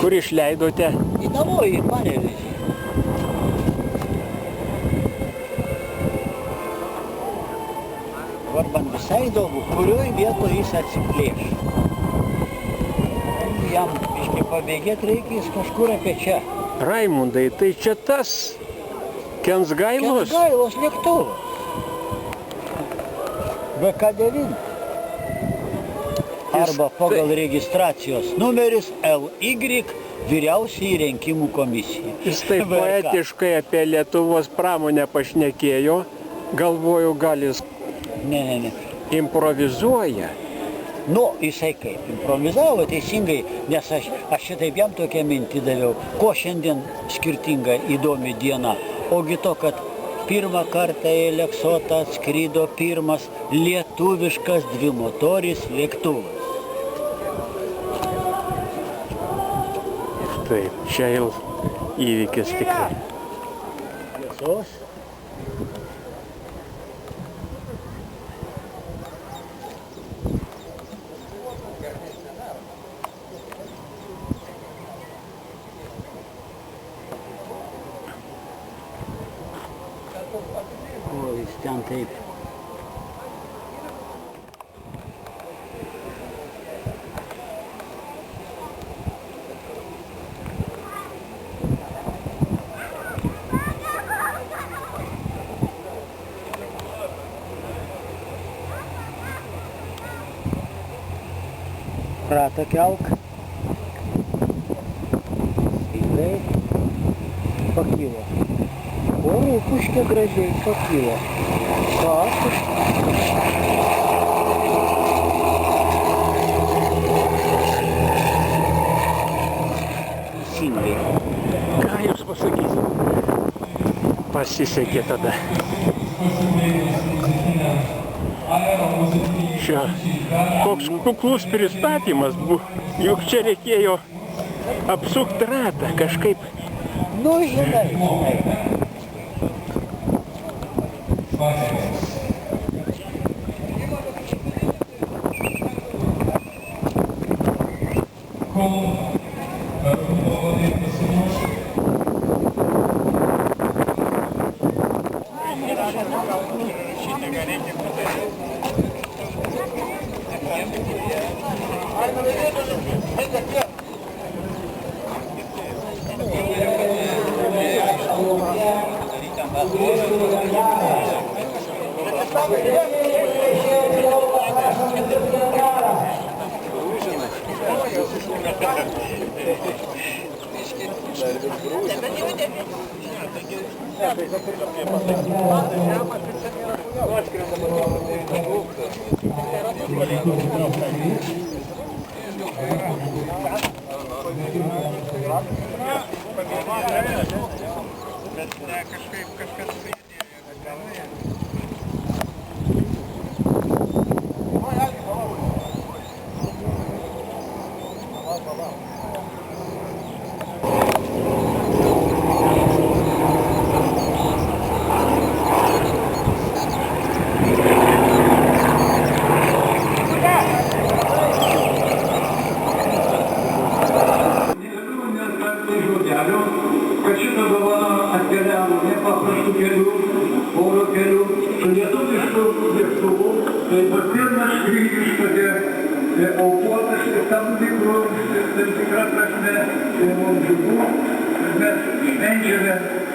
Kur išleidote? Į namo, į Panevėžį. Dabar man visai įdomu, kurioj vietoje jis atsiplėš. Jam biškai pabėgėt reikia, jis kažkur apie čia. Raimundai, tai čia tas Kensgailos? Kensgailos lėktuvas. VK9. Arba pagal registracijos numeris LY Vyriausiai rinkimų komisija. Jis taip poetiškai apie Lietuvos pramonę pašnekėjo. Galvoju, gal jis Ne. improvizuoja. Nu, jisai kaip improvizavo teisingai, nes aš šitaip jam tokią mintį daviau. Ko šiandien skirtinga įdomi diena? Ogi to, kad pirmą kartą į Aleksotą atskrido pirmas lietuviškas dvimotoris lėktuvas. Taip, čia jau įvykis tikrai. Tiesos. O, jis ten taip. Ratą kelk. Sveikai. Pakilo. O, rūpuškė gražiai pakilo. Teisingai. Ką jūs pasakysit? Pasisekė tada. Čia koks kuklus pristatymas buvo, juk čia reikėjo apsukti ratą kažkaip. Nu, žinai.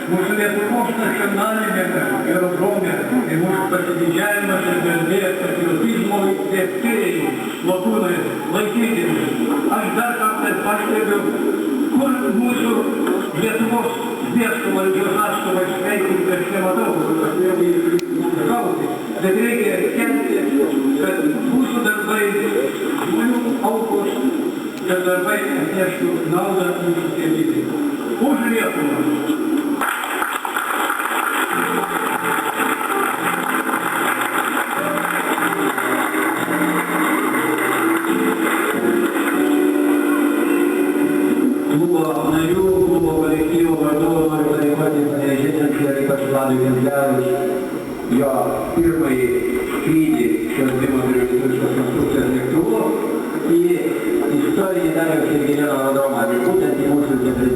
Mūsų Lietuvos nacionalinėme aerodrome ir mūsų pasididžiavimas ir garbės patriotizmo įkvėpėjų lotūnai laikykime. Aš dar kartą pastebiu, kur mūsų Lietuvos miesto valdžios atstovai sveikinti, aš nematau, kad vėl įgauti. Bet reikia kelti, kad mūsų darbai, žmonių aukos, kad darbai atneštų naudą mūsų tėvybei. Už Lietuvą! Klubo narių, klubo kolektyvo vadovų noriu padėkoti Panevežėčiams ir ypač Vladui Kensgailos jo pirmąjį skrydį šios dvimotoriškos konstrukcijos lėktuvo į istorinį Danijos ir Girėno aerodromą, būtent į kad